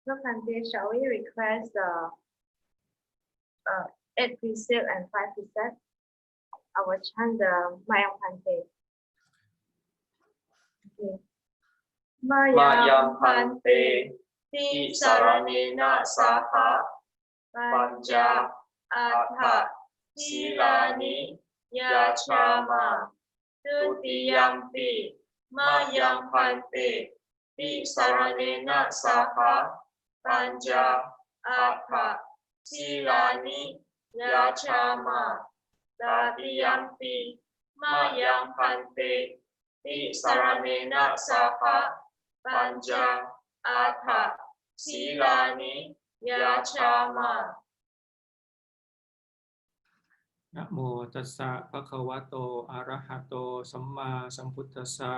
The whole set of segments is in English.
So Nante, shall we request the 8 precepts and 5 precepts? Our chant the Mayang Pante. Okay. Mayang Pante Ti Saranena Saha Panja Atha Silani Yachama Tutiyampi Mayang Pante Ti Saranena Saha Panja Atha Silani Yachama Tatiyampi Mayang Pante Ti Saranena Saha Panja Atha Silani Yachama นะโมตัสสะภะคะวะโตอะระหะโตสัมมาสัมพุทธัสสะ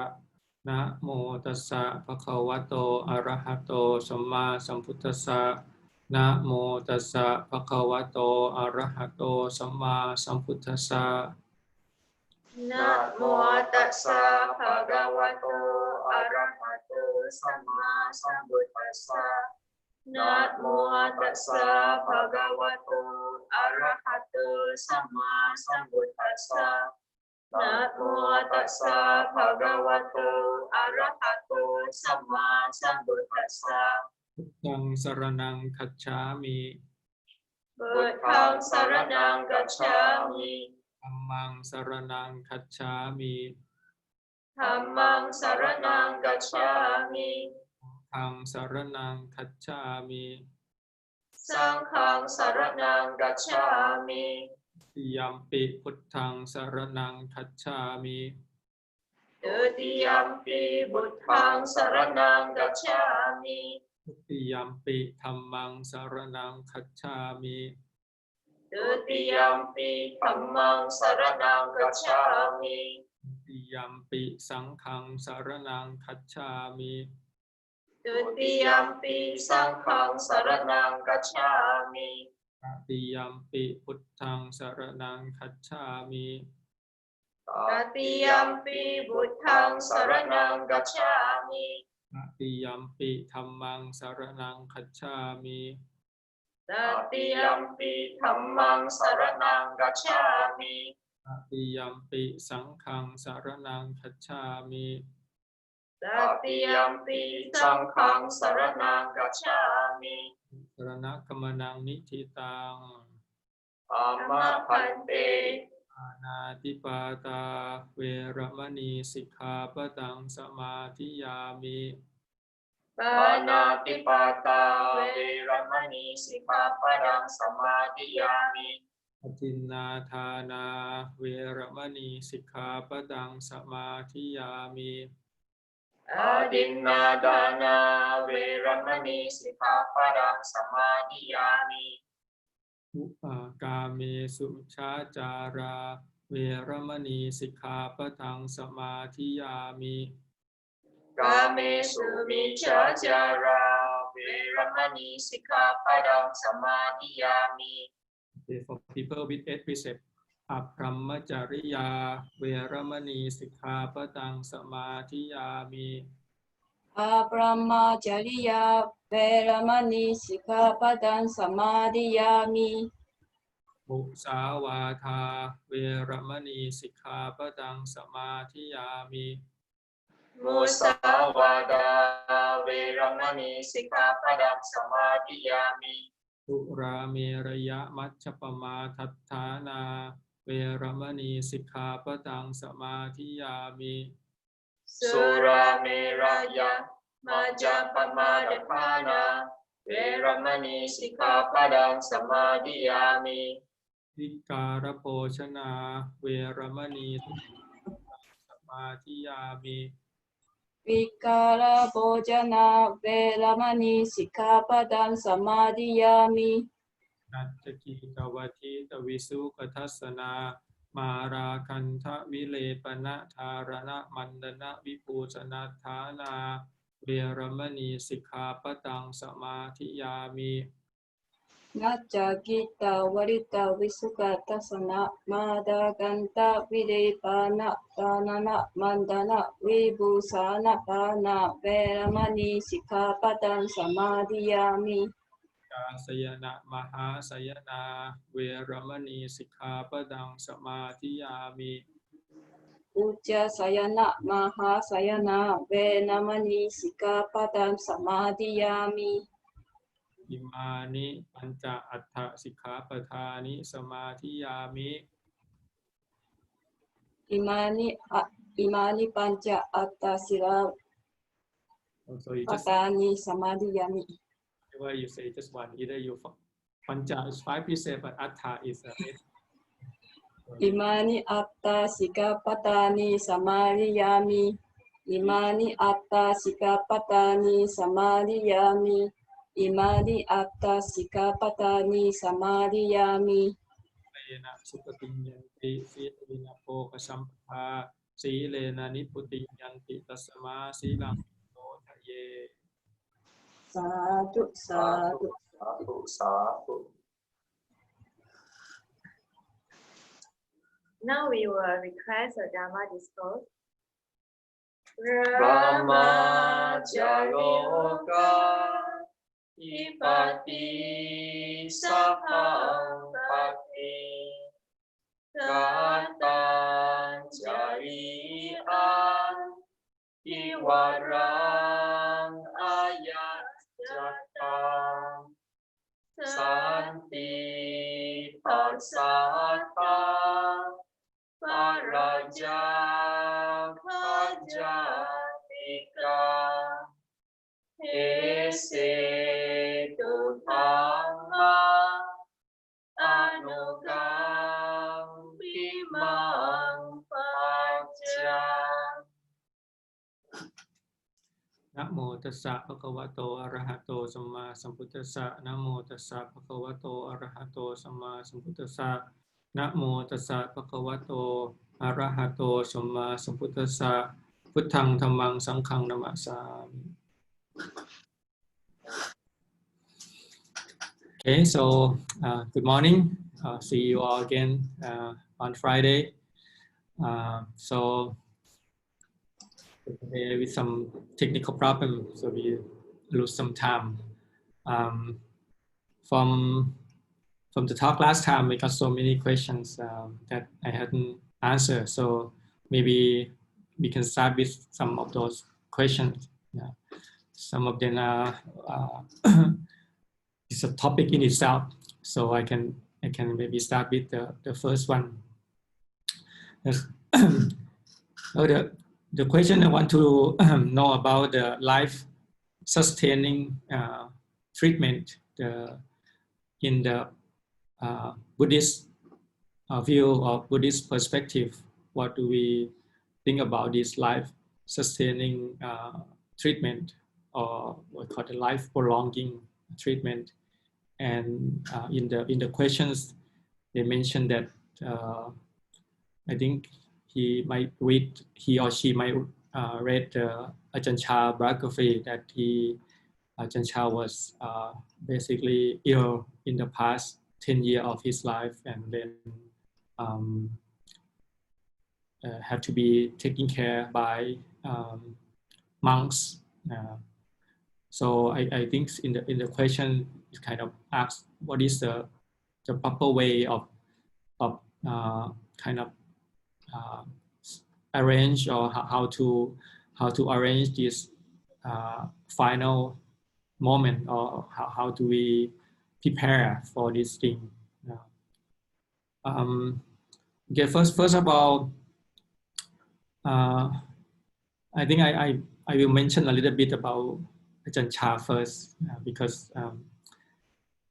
นะโมตัสสะภะคะวะโตอะระหะโตสัมมาสัมพุทธัสสะนะโมตัสสะภะคะวะโตอะระหะโตสัมมาสัมพุทธัสสะ นะโมตัสสะภะคะวะโตอะระหะโตสัมมาสัมพุทธัสสะนะโมตัสสะภะคะวะโตอะระหะโตสัมมาสัมพุทธัสสะนะโมตัสสะภะคะวะโตอะระหะโตสัมมาสัมพุทธัสสะ พุทธังสรณังคัจฉามิ พุทธังสรณังกัจฉามิ ธัมมังสรณังคัจฉามิ ธัมมังสรณังกัจฉามิ ธังสรณังคัจฉามิ สังฆังสรณังกัจฉามิ ติยัมปิพุทธังสรณังคัจฉามิ ทุติยัมปิพุทธังสรณังกัจฉามิ ทุติยัมปิธัมมังสรณังคัจฉามิ ทุติยัมปิธัมมังสรณังกัจฉามิ ทุติยัมปิสังฆังสรณังคัจฉามิ ทุติยัมปิสังฆังสรณังกัจฉามิ ตติยัมปิพุทธังสรณังคัจฉามิ ตติยัมปิพุทธังสรณังกัจฉามิ ตติยัมปิธัมมังสรณังคัจฉามิ ตติยัมปิธัมมังสรณังกัจฉามิ ตติยัมปิสังฆังสรณังคัจฉามิ ตติยัมปิสังฆังสรณังกัจฉามิ สรณกัมมนังนิธิตัง อามาพันเต อานาติปาตาเวรมณีสิกขาปะตังสมาธิยามิ ปานาติปาตาเวรมณีสิกขาปะทังสมาธิยามิ อทินนาทานาเวรมณีสิกขาปะตังสมาธิยามิ อาดินนาดานาเวรมณีสิกขาปะทังสมาธิยามิ อุปากาเมสุชาจาราเวรมณีสิกขาปะทังสมาธิยามิ กาเมสุมิจฉาจาราเวรมณีสิกขาปะทังสมาธิยามิ For people with 8 precepts อภรรมจริยาเวรมณีสิกขาปะตังสมาธิยามิ อาปรมาจาริยาเวรมณีสิกขาปะทังสมาธิยามิ มุสาวาทาเวรมณีสิกขาปะตังสมาธิยามิ มุสาวาทาเวรมณีสิกขาปะทังสมาธิยามิ สุราเมรยมัชฌปมาทัฏฐานาเวรมณีสิกขาปะตังสมาธิยามิ สุราเมรยะมัจจปมาทฐานาเวรมณีสิกขาปะทังสมาธิยามิ วิการโภชนาเวรมณีสิกขาปะตังสมาธิยามิ วิการโภจนาเวรมณีสิกขาปะทังสมาธิยามิ นัจจกีตวัทิตวิสุขทัสสนามาราคันทวิเลปนะธารณมันดนะวิปูชนาฐานาเวรมณีสิกขาปะตังสมาธิยามิ na jagita warita visuka tasana madaganta videpana tanana mandana vibhusana pana veramani sikkhapadam samadhiyami. Sayana Maha Sayana Veramani Sikkhapadang Samadhiyami. Ujja sayana maha sayana venamani sikkhapadam samadhiyami. Imani Panca Attha Sikkhapadhani Samadhiyami. Imani panca atta sila So you just patani samadhiyami. whenever you say just one, either you Panca is 5 precepts, but Attha is 8. Imani atta sikkhapadani samadhiyami. Imani atta sikkhapadani samadhiyami. Imani atta sikkhapadani samadhiyami. Lena Supatinyanti Silena Pokasampha Silena Niputinyanti Tasama Silang Ye. Sadhu, sadhu. Sadhu, sadhu. Now we will request a Dhamma discourse. Brahma Jaloka Ipati Sahampati Gatan Jari'an Iwarang Ayat Jatang Santi Pasata Paraja Kajatika Ese Tutama Anugam Bimang Pajang. Namo tassa bhagavato arahato samma sambuddhassa. Namo tassa bhagavato arahato samma sambuddhassa. Namo tassa bhagavato arahato samma sambuddhassa. Puttang dhammang sanghang namasami. Okay, so good morning. See you all again on Friday. So today with some technical problem, so we lose some time. From the talk last time, we got so many questions that I hadn't answered. So maybe we can start with some of those questions. Yeah. Some of them are it's a topic in itself. So I can maybe start with the first one. The question I want to know about the life sustaining treatment in the Buddhist view or Buddhist perspective. What do we think about this life sustaining treatment, or what we call the life prolonging treatment? And in the questions, they mentioned that I think he or she might read Ajahn Chah biography, that Ajahn Chah was basically ill in the past 10 years of his life, and then had to be taken care by monks. So I think in the question it kind of asks what is the proper way of kind of arrange, or how to arrange this final moment, or how do we prepare for this thing. Okay, first of all, I think I will mention a little bit about Ajahn Chah first, because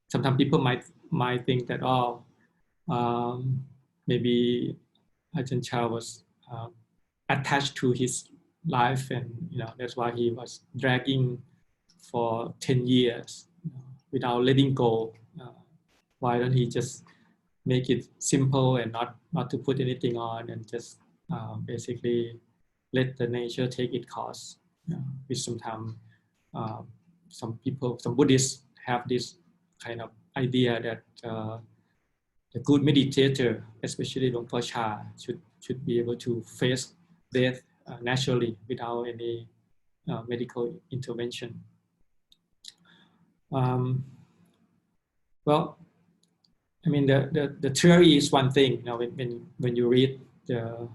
sometimes people might think that maybe Ajahn Chah was attached to his life, and that's why he was dragging for 10 years without letting go. Why don't he just make it simple and not to put anything on, and just basically let the nature take its course? Which sometimes some Buddhists have this kind of idea that the good meditator, especially Luang Por Cha, should be able to face death naturally without any medical intervention. Well, I mean, the theory is one thing. You know, when you read the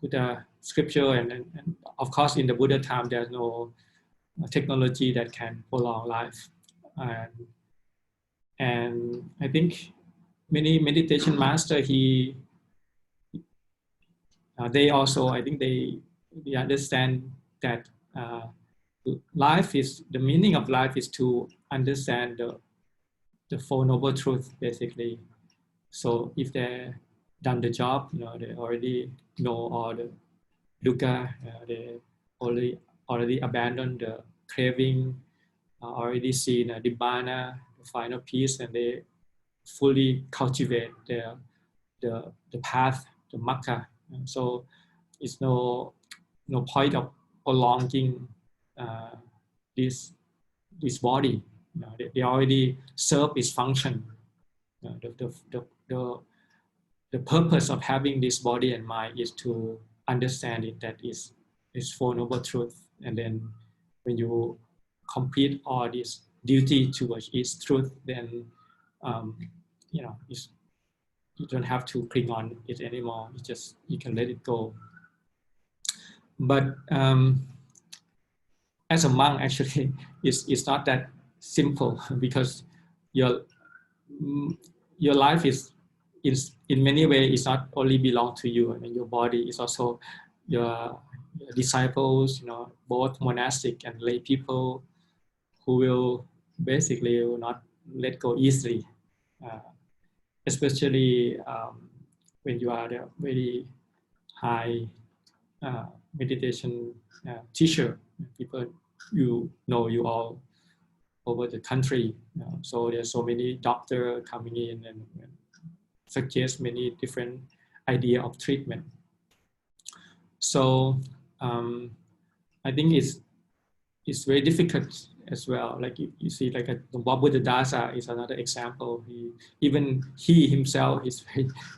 Buddha scripture, and of course in the Buddha time there's no technology that can prolong life, and I think many meditation master they also, I think they understand that life is, the meaning of life is to understand the Four Noble Truths, basically. So if they done the job, you know, they already know all the dukkha, they already abandoned the craving, already seen nibbana, the final peace, and they fully cultivate the path, the makkha. So it's no point of prolonging this body. You know, they already serve its function. You know, the purpose of having this body and mind is to understand it, that is Four Noble Truths. And then when you complete all this duty towards its truth, then you know, you don't have to cling on it anymore. You can let it go. But as a monk, actually, it's not that simple, because your life is in many ways, it's not only belong to you. I mean, your body is also your disciples, you know, both monastic and lay people, who will basically will not let go easily, especially when you are a very high meditation teacher. People you all over the country. You know, so there's so many doctors coming in and suggest many different idea of treatment. So I think it's very difficult as well. Like you see, like the Buddha Dasa is another example. He himself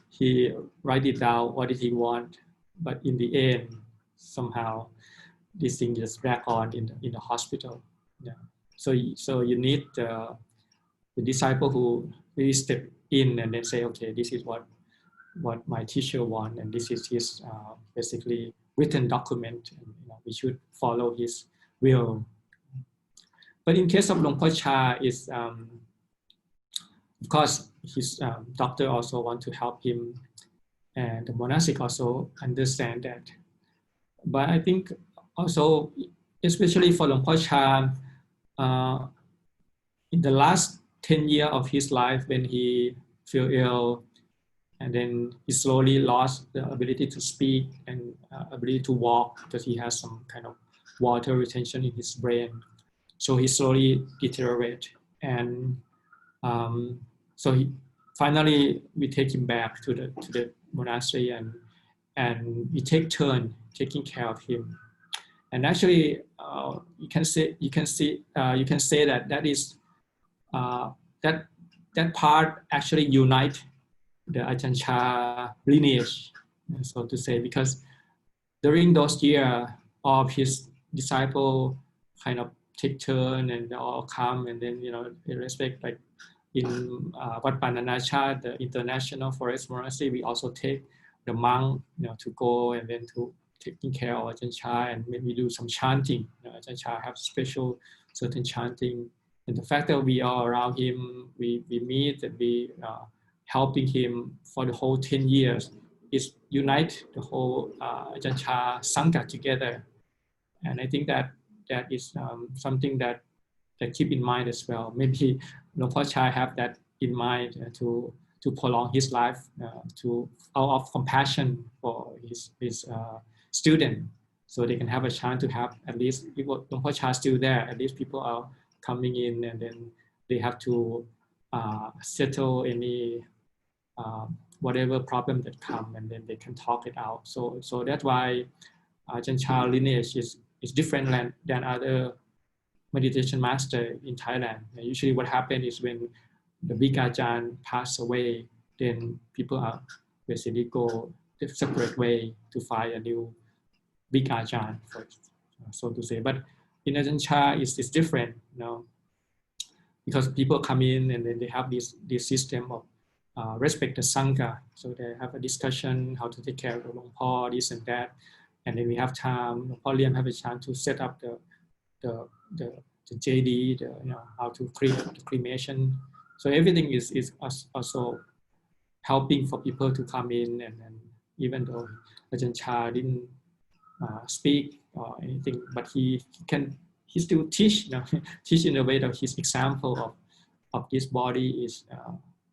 he write it down, what did he want, but in the end somehow this thing just back on in the hospital. Yeah. So you need the disciple who really step in and then say, okay, this is what my teacher want, and this is his basically written document, and you know, we should follow his will. But in case of Luang Por Cha, is of course his doctor also want to help him, and the monastic also understand that. But I think also, especially for Luang Por Cha, in the last 10 years of his life, when he feel ill, and then he slowly lost the ability to speak and ability to walk, because he has some kind of water retention in his brain. So he slowly deteriorated, and so finally we take him back to the monastery, and we take turn taking care of him. And actually, you can say that is that part actually unite the Ajahn Chah lineage, so to say, because during those years, all of his disciples kind of take turn and they all come, and then, you know, they respect, like in Wat Pananacha, the international forest monastery, we also take the monk, you know, to go and then to taking care of Ajahn Chah, and we do some chanting. You know, Ajahn Chah have special certain chanting, and the fact that we are around him, we meet and we helping him for the whole 10 years is unite the whole Ajahn Chah Sangha together. And I think that is something that keep in mind as well. Maybe Luang Por Cha have that in mind to prolong his life, to out of compassion for his student, so they can have a chance to have at least people. Luang Por Cha still there. At least people are coming in, and then they have to settle any whatever problem that come, and then they can talk it out. So that's why Ajahn Chah lineage is different than other meditation master in Thailand. Usually what happens is when the big Ajahn passed away, then people are basically go the separate way to find a new big Ajahn, so to say. But in Ajahn Chah, it's different, because people come in and then they have this system of respect the Sangha. So they have a discussion how to take care of the Long Po, this and that. And then we have time, Paul Liam have a chance to set up the JD, how to create the cremation. So everything is also helping for people to come in, and even though Ajahn Chah didn't speak or anything, but he still teach, teach in a way that his example of this body is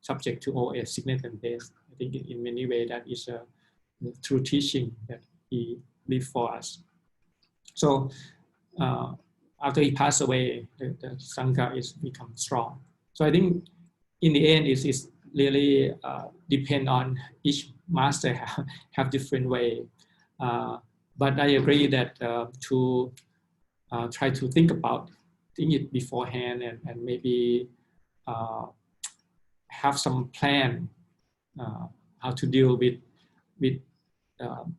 subject to all age, sickness and death. I think in many ways that is a true teaching that he lived for us. So after he passed away, the Sangha is become strong. So I think in the end, it's really depend on each master have different way. But I agree that to try to think it beforehand and maybe have some plan how to deal with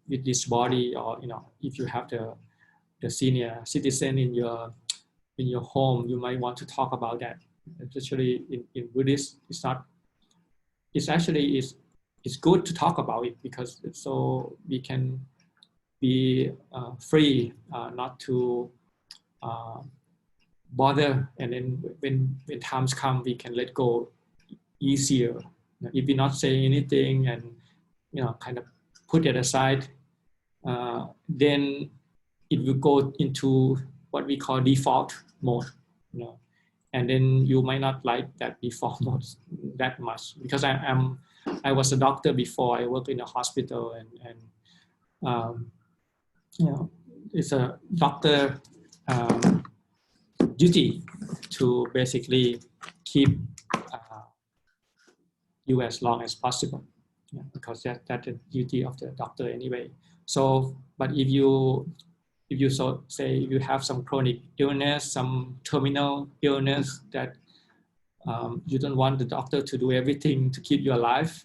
this body, or if you have the senior citizen in your home, you might want to talk about that. Especially in Buddhist, it's good to talk about it, because so we can be free not to bother, and then when times come, we can let go easier. If we're not saying anything and kind of put it aside, then it will go into what we call default mode, and then you might not like that default mode that much, because I was a doctor before. I worked in a hospital, and it's a doctor duty to basically keep you as long as possible, because that's the duty of the doctor anyway. So, but if you say you have some chronic illness, some terminal illness that you don't want the doctor to do everything to keep you alive,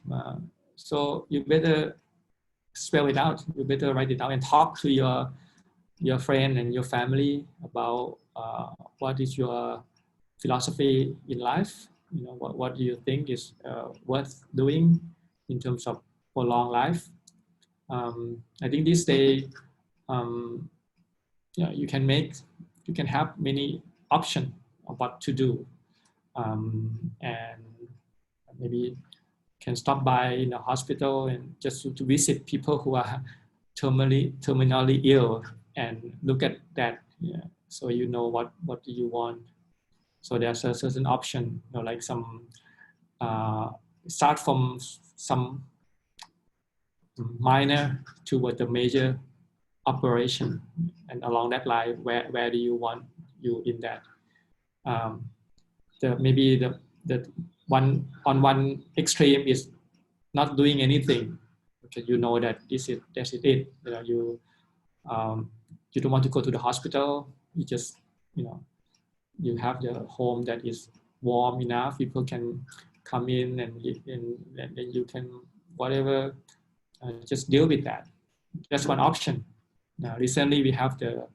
so you better spell it out. You better write it down and talk to your friend and your family about what is your philosophy in life. What do you think is worth doing in terms of prolonged life. I think these days, you can have many options of what to do, and maybe can stop by in a hospital and just to visit people who are terminally ill and look at that, so what do you want. So there's a certain option, like some start from some minor toward the major operation, and along that line, where do you want you in that. Maybe the one extreme is not doing anything, because that that's it. You don't want to go to the hospital. You just you have the home that is warm enough. People can come in and then you can whatever, just deal with that. That's one option. Now, recently we have the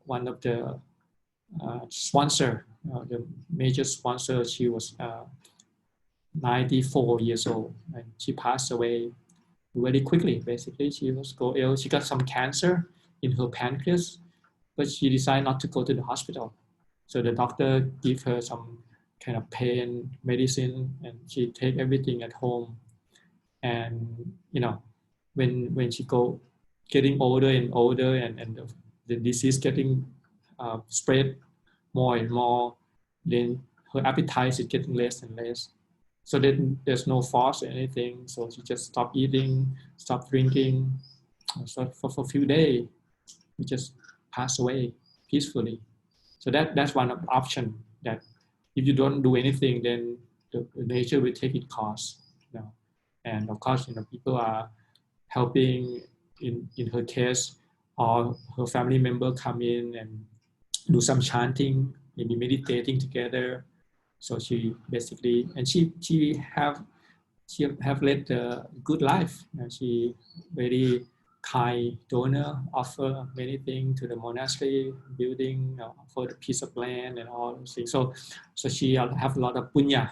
one of the sponsor, the major sponsor. She was 94 years old, and she passed away very quickly. Basically, she was ill. She got some cancer in her pancreas, but she decided not to go to the hospital. So the doctor gave her some kind of pain medicine, and she take everything at home. And when she getting older and older, and the disease getting spread more and more, then her appetite is getting less and less. So then there's no force or anything. So she just stopped eating, stopped drinking. So for a few days, she just passed away peacefully. So that's one option, that if you don't do anything, then the nature will take its course. And of course, people are helping in her case, or her family member come in and do some chanting, maybe meditating together, So she basically, and she have led a good life. She very kind donor, offer many things to the monastery, building for the piece of land and all those things. So she have a lot of punya,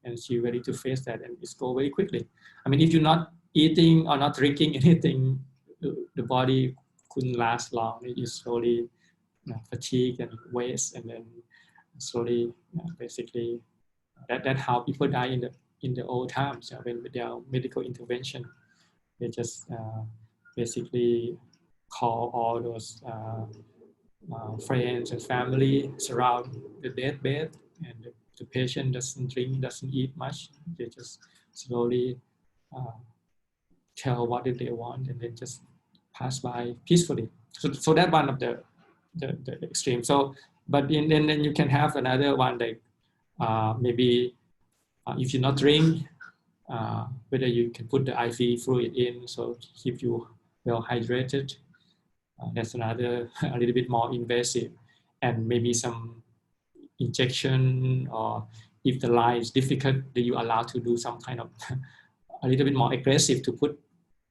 and she ready to face that, and it's go very quickly. I mean, if you're not eating or not drinking anything, the body couldn't last long. You slowly fatigue and waste, and then slowly, basically, that's how people die in the old times. When without medical intervention, they just basically call all those friends and family surround the deathbed, and the patient doesn't drink, doesn't eat much. They just slowly tell what they want, and then just pass by peacefully. So that's one of the extreme. So, but then you can have another one, like maybe if you not drink, whether you can put the IV fluid in, so keep you well hydrated. That's another a little bit more invasive, and maybe some injection, or if the line is difficult, then you allow to do some kind of a little bit more aggressive to put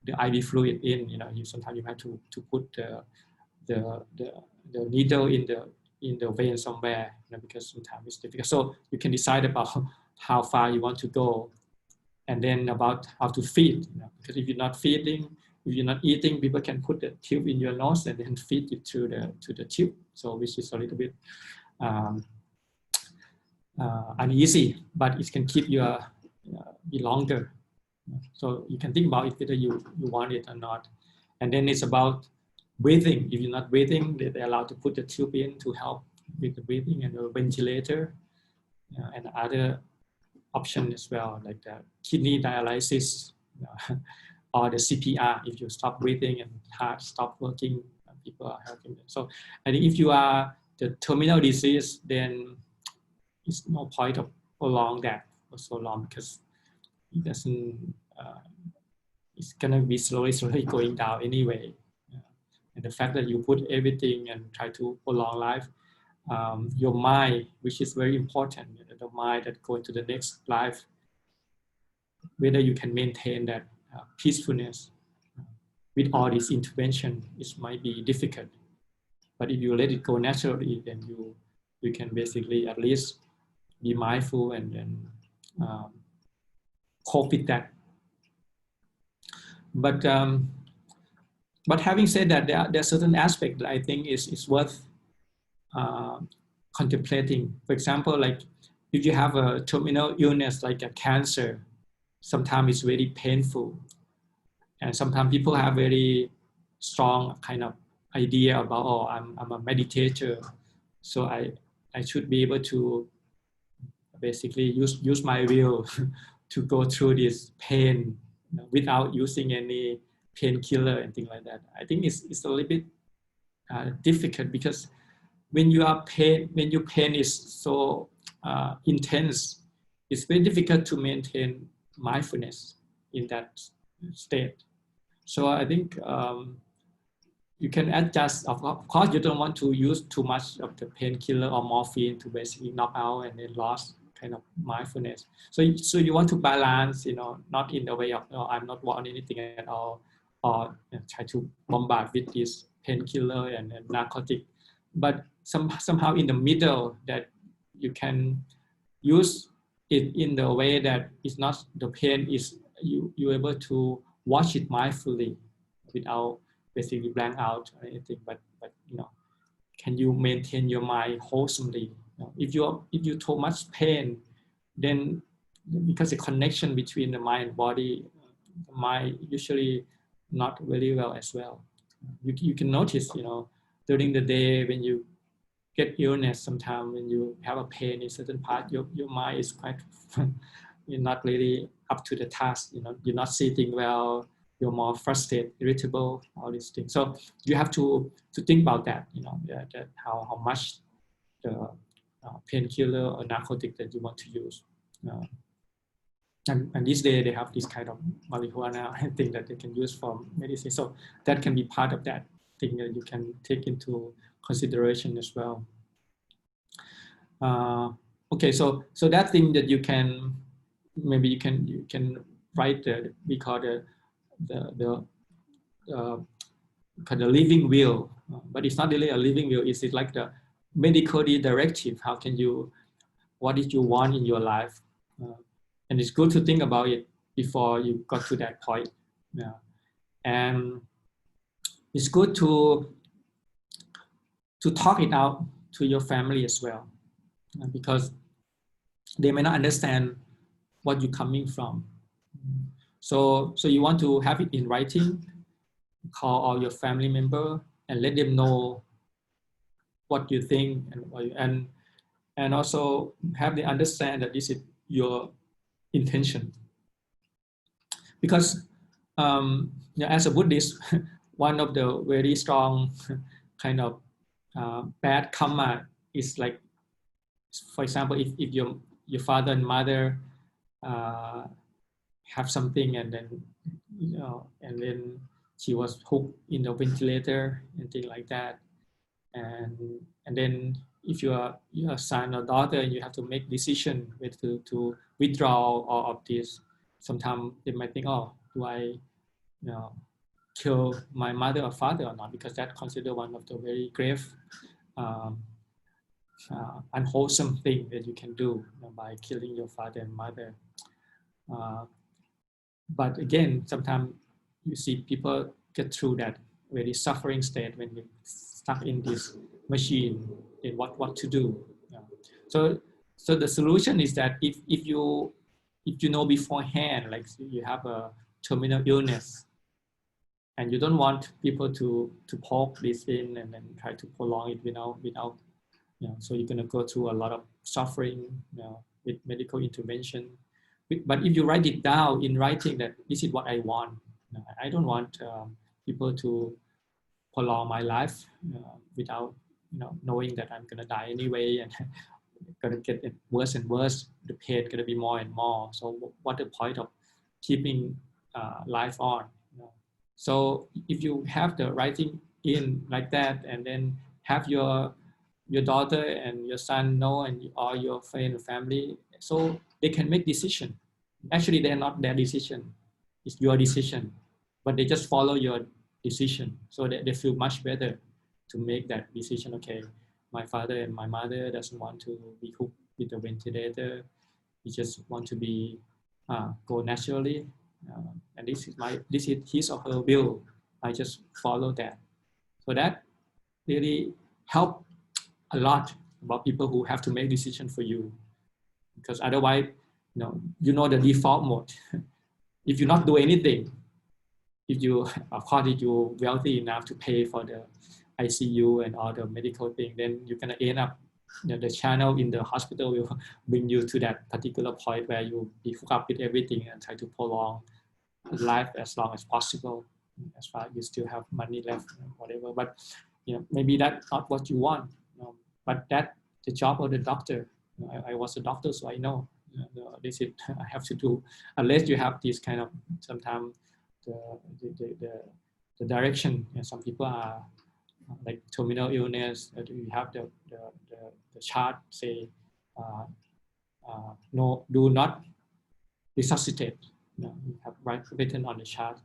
the IV fluid in. You sometimes you have to put the needle in the vein somewhere, because sometimes it's difficult. So you can decide about how far you want to go, and then about how to feed. Because if you're not feeding, if you're not eating, people can put the tube in your nose and then feed it to the tube. So which is a little bit uneasy, but it can keep you be longer. So you can think about it whether you want it or not. And then it's about breathing. If you're not breathing, they're allowed to put the tube in to help with the breathing, and a ventilator, and other options as well, like the kidney dialysis, or the CPR. If you stop breathing and heart stop working, people are helping them. So I think if you are the terminal disease, then it's no point of prolong that for so long, because it doesn't. It's gonna be slowly going down anyway. And the fact that you put everything and try to prolong life, your mind, which is very important, the mind that go into the next life, whether you can maintain that peacefulness with all this intervention, it might be difficult. But if you let it go naturally, then you can basically at least be mindful and then cope with that. But having said that, there are certain aspects that I think is worth contemplating. For example, like if you have a terminal illness like a cancer, sometimes it's very painful, and sometimes people have very strong kind of idea about, oh, I'm a meditator, so I should be able to basically use my will to go through this pain, without using any painkiller and things like that. I think it's a little bit difficult, because when your pain is so intense, it's very difficult to maintain mindfulness in that state. So I think you can adjust. Of course, you don't want to use too much of the painkiller or morphine to basically knock out and then lost kind of mindfulness. So you want to balance, not in the way of, I'm not want anything at all, or try to bombard with this painkiller and narcotic, but somehow in the middle, that you can use it in the way that it's not, the pain is, you're able to watch it mindfully without basically blank out or anything, but can you maintain your mind wholesomely? If you too much pain, then because the connection between the mind and body, the mind usually not very well as well. You can notice, during the day when you get illness, sometimes when you have a pain in certain part, your mind is quite you're not really up to the task. You're not sitting well. You're more frustrated, irritable, all these things. So you have to think about that. That how much the painkiller or narcotic that you want to use. And these days they have this kind of marijuana thing that they can use for medicine. So that can be part of that thing that you can take into consideration as well. Okay, so that thing that you can maybe you can write we call the kind of living will, but it's not really a living will. It's like the medical directive. How can you, what did you want in your life? And it's good to think about it before you got to that point. Yeah. And it's good to talk it out to your family as well, because they may not understand what you're coming from. So you want to have it in writing, call all your family member and let them know what you think, and also have them understand that this is your intention. Because as a Buddhist, one of the very strong kind of bad karma is like, for example, if your father and mother have something, and then and then she was hooked in the ventilator and things like that, and then if you are a son or daughter and you have to make decision to withdraw all of this, sometimes they might think, oh, do I kill my mother or father or not, because that's considered one of the very grave unwholesome thing that you can do by killing your father and mother. But again, sometimes you see people get through that very suffering state when you're stuck in this machine, in what to do. So the solution is that if you know beforehand, like you have a terminal illness, and you don't want people to poke this in and then try to prolong it without so you're going to go through a lot of suffering with medical intervention. But if you write it down in writing that this is what I want, I don't want people to prolong my life without knowing that I'm going to die anyway, and going to get it worse and worse. The pain going to be more and more. So what the point of keeping life on? So if you have the writing in like that, and then have your daughter and your son know, and all your friend and family, so they can make decision. Actually, they're not their decision; it's your decision, but they just follow your decision, so that they feel much better to make that decision. Okay, my father and my mother doesn't want to be hooked with the ventilator; he just want to be go naturally, and this is his or her will. I just follow that. So that really help a lot about people who have to make decisions for you, because otherwise, you know the default mode. If you not do anything, if you, of course, if you're wealthy enough to pay for the ICU and all the medical thing, then you're gonna end up, the channel in the hospital will bring you to that particular point where you be hooked up with everything and try to prolong life as long as possible, as far as you still have money left, whatever. But maybe that's not what you want. But that's the job of the doctor. I was a doctor, so I know this is I have to do. Unless you have this kind of sometimes the direction. Some people are like terminal illness. You have the chart say no, do not resuscitate. You have written on the chart,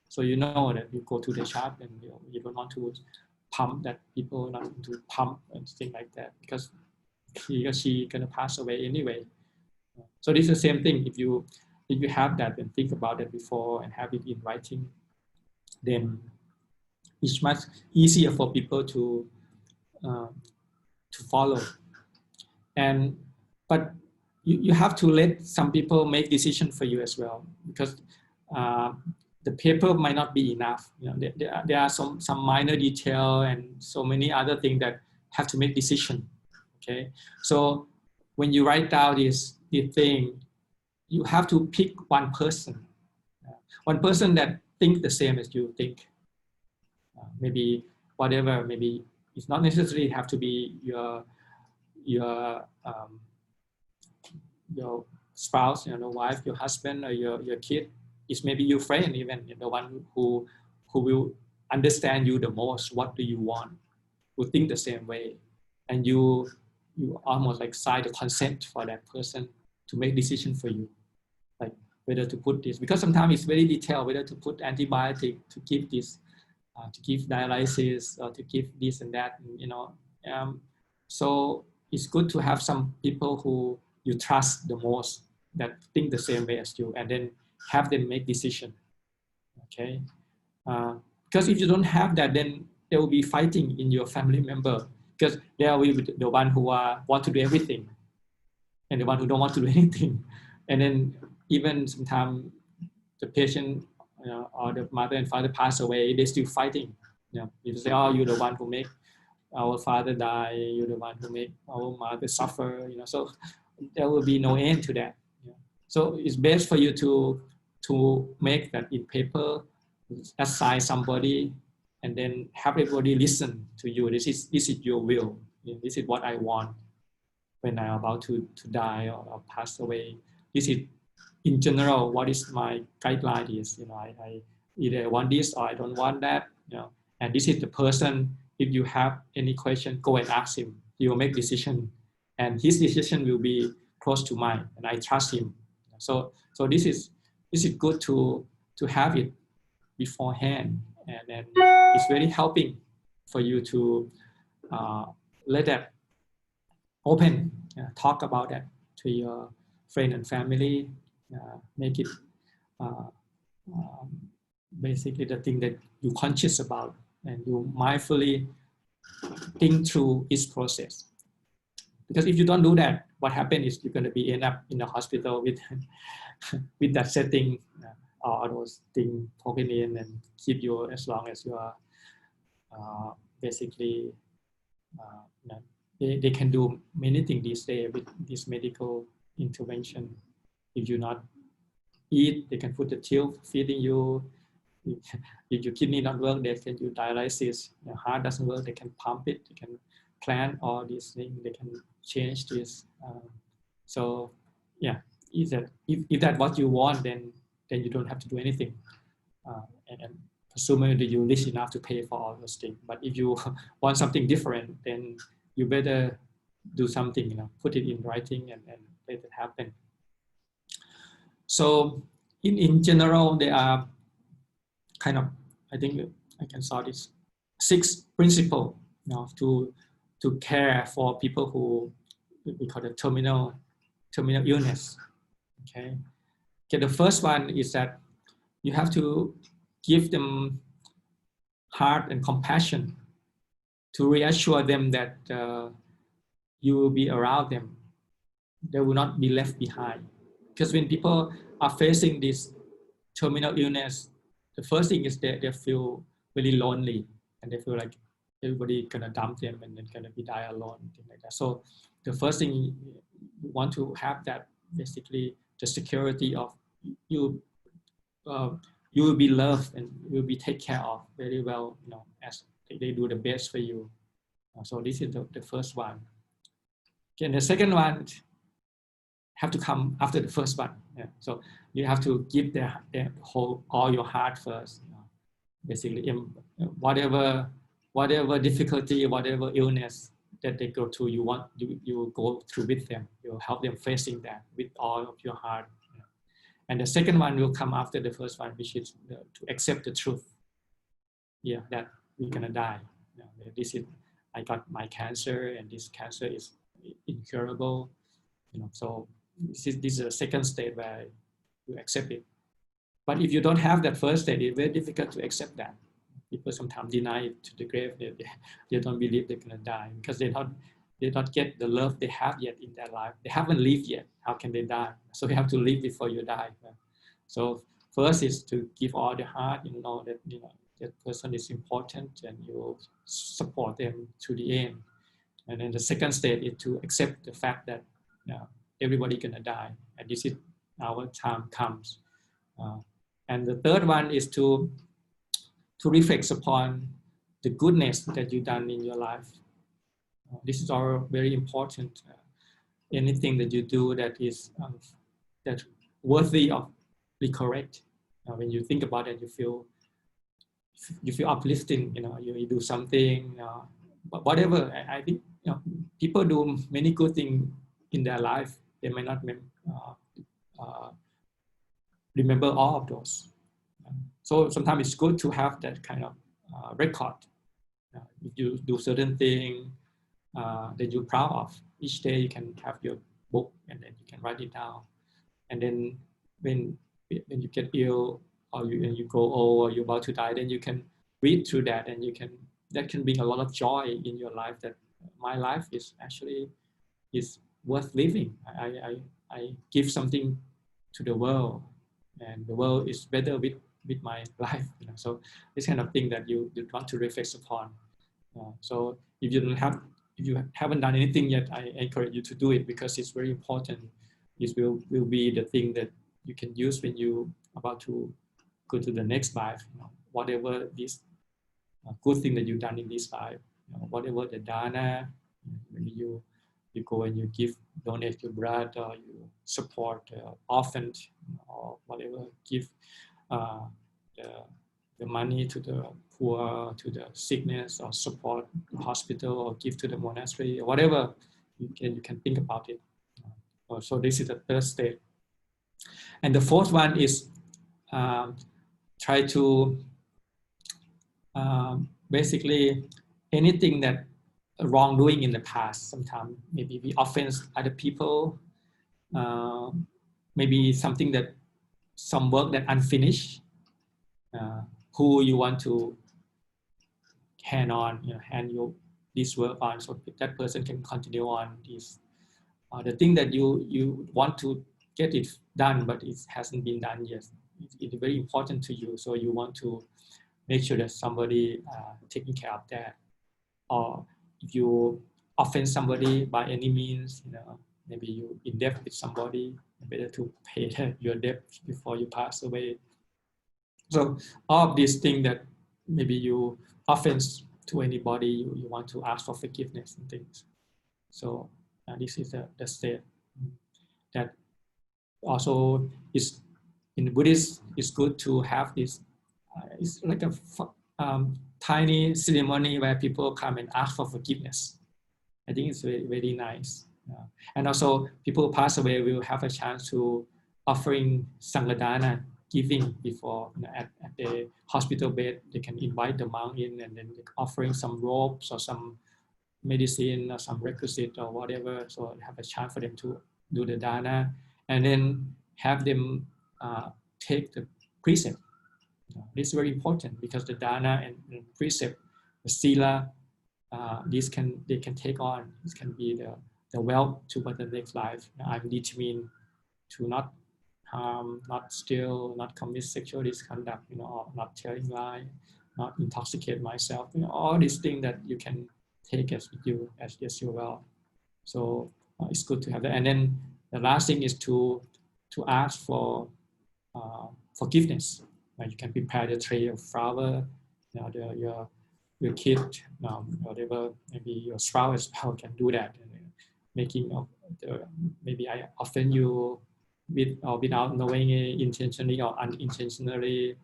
so you know that you go to the chart, and you don't want to pump that people, not to pump and things like that, because he or she gonna pass away anyway. So this is the same thing. If you have that and think about it before and have it in writing, then it's much easier for people to follow. But you have to let some people make decisions for you as well, because the paper might not be enough. There are some minor detail and so many other things that have to make decision. Okay, so when you write down this thing, you have to pick one person that think the same as you think. Maybe whatever, maybe it's not necessarily have to be your spouse, the wife, your husband, or your kid. It's maybe your friend, even the one who will understand you the most. What do you want? Who think the same way, and you you almost like sign the consent for that person to make decision for you, like whether to put this, because sometimes it's very detailed, whether to put antibiotic, to give this, to give dialysis, or to give this and that, you know. So it's good to have some people who you trust the most, that think the same way as you, and then have them make decision. Okay, because if you don't have that, then there will be fighting in your family member, because there will be the one who want to do everything, and the one who don't want to do anything, and then even sometimes the patient, you know, or the mother and father pass away, they're still fighting. You know, you say, oh, you're the one who make our father die, you're the one who make our mother suffer, you know. So there will be no end to that. You know? So it's best for you to make that in paper, assign somebody, and then have everybody listen to you. This is your will. You know, this is what I want when I'm about to die or pass away. This is in general what is my guideline is. You know, I either want this or I don't want that. You know, and this is the person. If you have any question, go and ask him. He will make decision, and his decision will be close to mine, and I trust him. So this is good to have it beforehand, and then it's very helping for you to let that open, talk about that to your friend and family, make it basically the thing that you're conscious about, and you mindfully think through each process. Because if you don't do that, what happens is you're going to be end up in the hospital with with that setting, all those things poking in and keep you as long as you are basically, you know, they can do many things these days with this medical intervention. If you not eat, they can put the tube feeding you. If your kidney not work, they can do dialysis. Your heart doesn't work, they can pump it. They can plant all these things. They can change this. So yeah, if that's what you want, then you don't have to do anything. And presumably you're rich enough to pay for all those things. But if you want something different, then you better do something, you know, put it in writing and let it happen. So in general, there are kind of, I think I can saw this 6 principles, you know, to care for people who we call it terminal illness. Okay. The first one is that you have to give them heart and compassion to reassure them that you will be around them. They will not be left behind. Because when people are facing this terminal illness, the first thing is they feel really lonely, and they feel like everybody gonna dump them and then gonna be die alone, things like that. So the first thing you want to have, that basically the security of you will be loved and you will be taken care of very well, you know, as they do the best for you. So this is the first one. Okay, and the second one have to come after the first one. Yeah. So you have to give their whole, all your heart first. You know. Basically, whatever difficulty, whatever illness that they go through, you go through with them. You help them facing that with all of your heart. You know. And the second one will come after the first one, which is to accept the truth. Yeah, that we're gonna die. You know, this is, I got my cancer, and this cancer is incurable. You know, so this is a second state where you accept it. But if you don't have that first state, it's very difficult to accept that. People sometimes deny it to the grave. They don't believe they're gonna die because they don't get the love they have yet in their life. They haven't lived yet. How can they die? So you have to live before you die. So first is to give all the heart. You know that that person is important, and you support them to the end. And then the second state is to accept the fact that everybody gonna die, and this is our time comes. And the third one is to reflect upon the goodness that you've done in your life. This is all very important. Anything that you do that is that worthy of be correct. When you think about it, you feel uplifting. You know, you do something, but whatever. I think people do many good things in their life. They may not remember all of those. So sometimes it's good to have that kind of record. If you do certain thing that you're proud of, each day you can have your book and then you can write it down. And then when you get ill or you grow old or you're about to die, then you can read through that, and that can bring a lot of joy in your life, that my life is actually worth living. I give something to the world, and the world is better with my life. So this kind of thing that you want to reflect upon. So if you haven't done anything yet, I encourage you to do it, because it's very important. It will be the thing that you can use when you about to go to the next life. Whatever this good thing that you've done in this life, whatever the dana, maybe you go and you donate your blood, or you support orphans, or whatever, give the money to the poor, to the sickness, or support the hospital, or give to the monastery, or whatever you can think about it. So this is the third state. And the fourth one is try to basically anything that wrongdoing in the past. Sometimes maybe we offend other people, maybe some work that unfinished, who you want to hand this work on, so that person can continue on this. The thing that you want to get it done, but it hasn't been done yet. It's very important to you, so you want to make sure that somebody taking care of that. Or if you offend somebody by any means, maybe you in debt with somebody, better to pay your debt before you pass away. So all of these things that maybe you offense to anybody, you want to ask for forgiveness and things. So this is the state that also is in Buddhist. It's good to have this. It's like a tiny ceremony where people come and ask for forgiveness. I think it's very, very nice. And also people pass away will have a chance to offering Sanghadana, giving before at the hospital bed. They can invite the monk in, and then offering some robes or some medicine or some requisite or whatever. So have a chance for them to do the dana, and then have them take the precept. This is very important, because the dana and precept, the sila, they can take on. This can be the wealth toward the next life. I'm determined to not harm, not steal, not commit sexual misconduct, or not telling lie, not intoxicate myself. All these things that you can take as you well. So it's good to have that. And then the last thing is to ask for forgiveness. You can prepare the tray of flower. Your kid, whatever, maybe your spouse can do that. Making of maybe I offend you with or without knowing it, intentionally or unintentionally,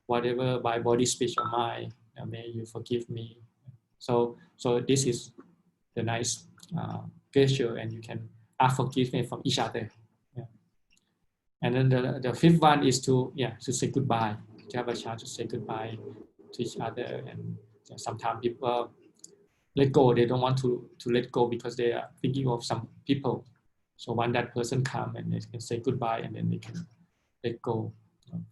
whatever, by body, speech, or mind. May you forgive me. So this is the nice gesture, and you can ask forgiveness from each other. And then the fifth one is to say goodbye, to have a chance to say goodbye to each other. And sometimes people let go. They don't want to let go because they are thinking of some people. So when that person comes and they can say goodbye, and then they can let go.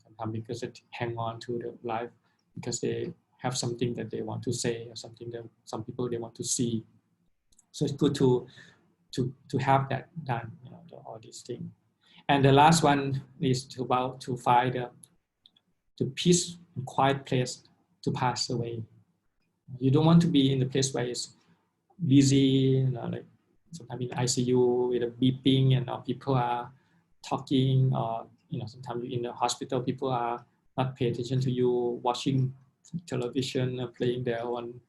Sometimes because they hang on to the life because they have something that they want to say, or something that some people they want to see. So it's good to have that done, all these things. And the last one is to find the peace and quiet place to pass away. You don't want to be in the place where it's busy, like sometimes in ICU with a beeping and people are talking, or sometimes in the hospital people are not paying attention to you, watching television, playing their own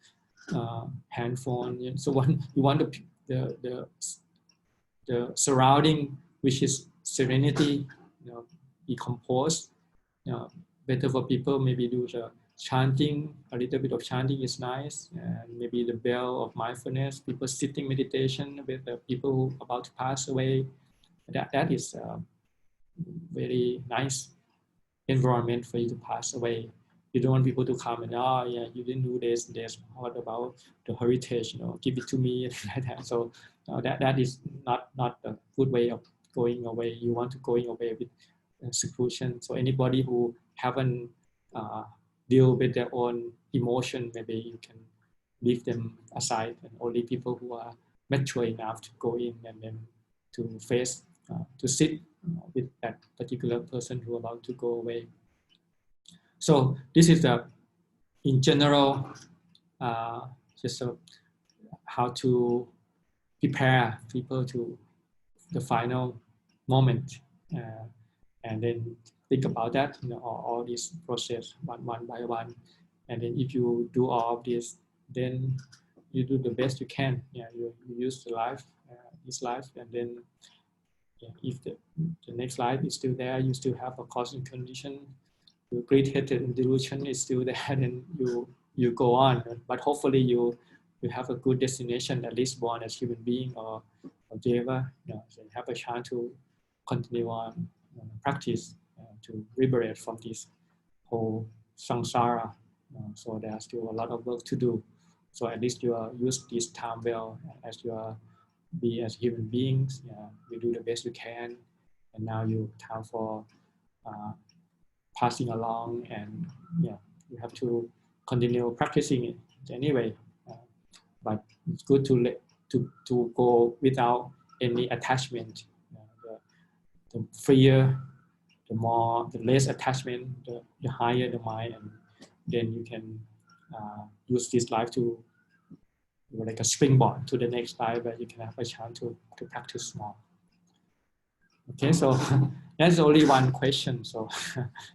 handphone. So you want the surrounding, which is serenity, be composed. Better for people maybe do the chanting, a little bit of chanting is nice, and maybe the bell of mindfulness, people sitting meditation with the people who are about to pass away. That is very nice environment for you to pass away. You don't want people to come and, oh yeah, you didn't do this. What about the heritage? Give it to me like that. So that is not a good way of going away. You want to going away with seclusion. So anybody who haven't deal with their own emotion, maybe you can leave them aside, and only people who are mature enough to go in and then to face, to sit with that particular person who are about to go away. So this is in general, just how to prepare people to the final moment, and then think about that, all this process one by one, and then if you do all of this, then you do the best you can. You use this life, and then if the next life is still there, you still have a causing condition, your great hatred and delusion is still there, then you go on. But hopefully you have a good destination, at least born as human being or whatever, so have a chance to continue on practice to liberate from this whole samsara. So there's still a lot of work to do. So at least you use this time well as you are be as human beings. You do the best you can, and now you time for passing along, and you have to continue practicing it anyway. But it's good to go without any attachment. The freer, the less attachment, the higher the mind, and then you can use this life to like a springboard to the next life, where you can have a chance to practice more. Okay, so that's only one question. So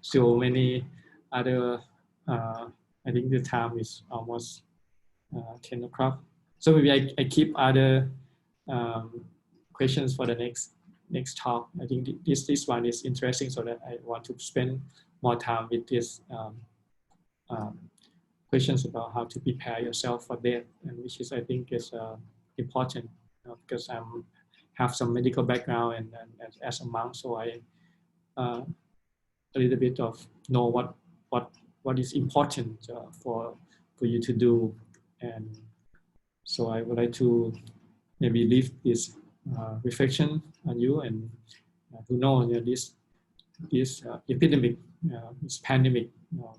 still many other. I think the time is almost 10 o'clock. So maybe I keep other questions for the next talk. I think this one is interesting, so that I want to spend more time with this questions about how to prepare yourself for death, and which is, I think, is important, because I have some medical background, and as a monk, so I a little bit of know what is important for you to do. And so I would like to maybe leave this reflection on you, and who knows, this epidemic, this pandemic,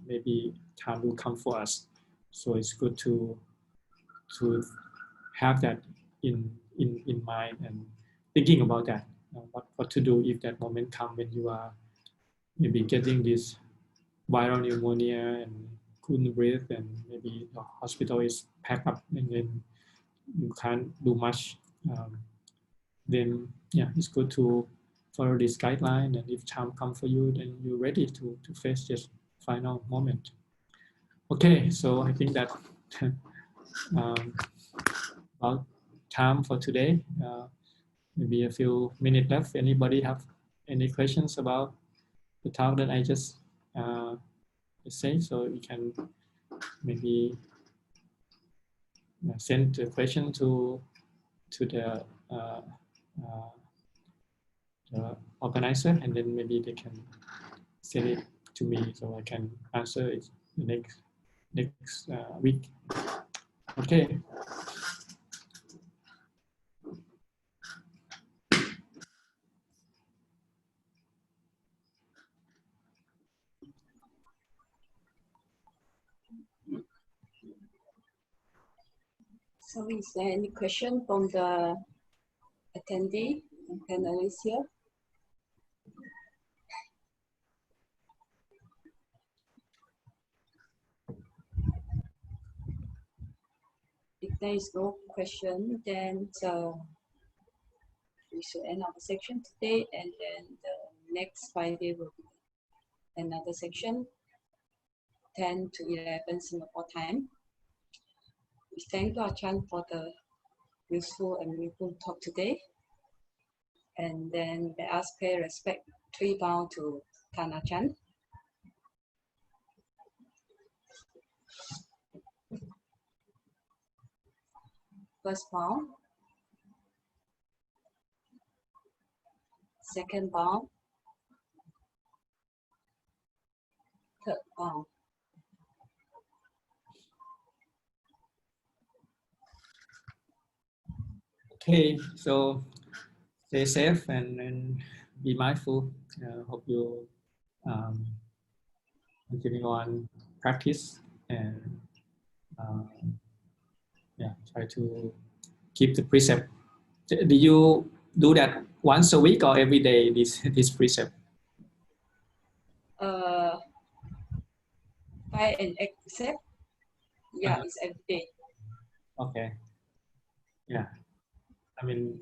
maybe time will come for us. So it's good to have that in mind, and thinking about that, what to do if that moment comes when you are maybe getting this viral pneumonia and couldn't breathe, and maybe the hospital is packed up, and then you can't do much. Then it's good to follow this guideline, and if time comes for you, then you're ready to face this final moment. Okay, so I think that about time for today. Maybe a few minutes left. Anybody have any questions about the talk that I just say? So you can maybe send the question to the organizer, and then maybe they can send it to me, so I can answer it the next week. Okay. So is there any question from the attendee and panelists here? If there is no question, then we should end our section today, and then the next Friday will be another section, 10 to 11 Singapore time. We thank Ajahn for the useful and meaningful talk today. And then let us pay respect, 3 bow to Ajahn. First bound, second bound, third bound. Okay, so stay safe and be mindful. Hope you continuing on practice and yeah, try to keep the precept. Do you do that once a week or every day? This precept. 5 and 8 precept. Yeah, it's every day. Okay. Yeah. I mean,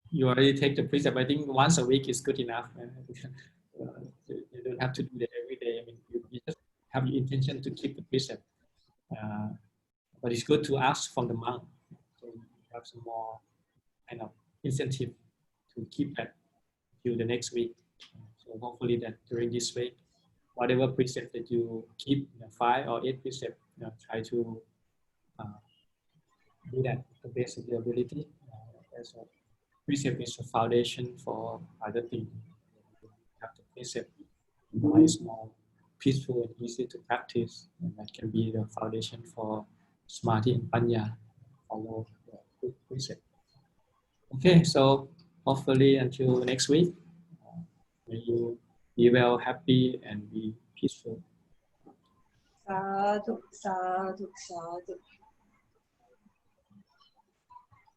you already take the precept. I think once a week is good enough. You don't have to do that every day. I mean, you just have your intention to keep the precept. But it's good to ask from the monk. So you have some more kind of incentive to keep that till the next week. So hopefully that during this week, whatever precept that you keep, 5 or 8 precept, try to do that to the best of your ability. As a precept is a foundation for other things. Have the precept is more peaceful and easy to practice, and that can be the foundation for samadhi and panya. Follow the good precept. Okay, so hopefully until next week, may you be well, happy, and be peaceful. Sadhu, sadhu, sadhu.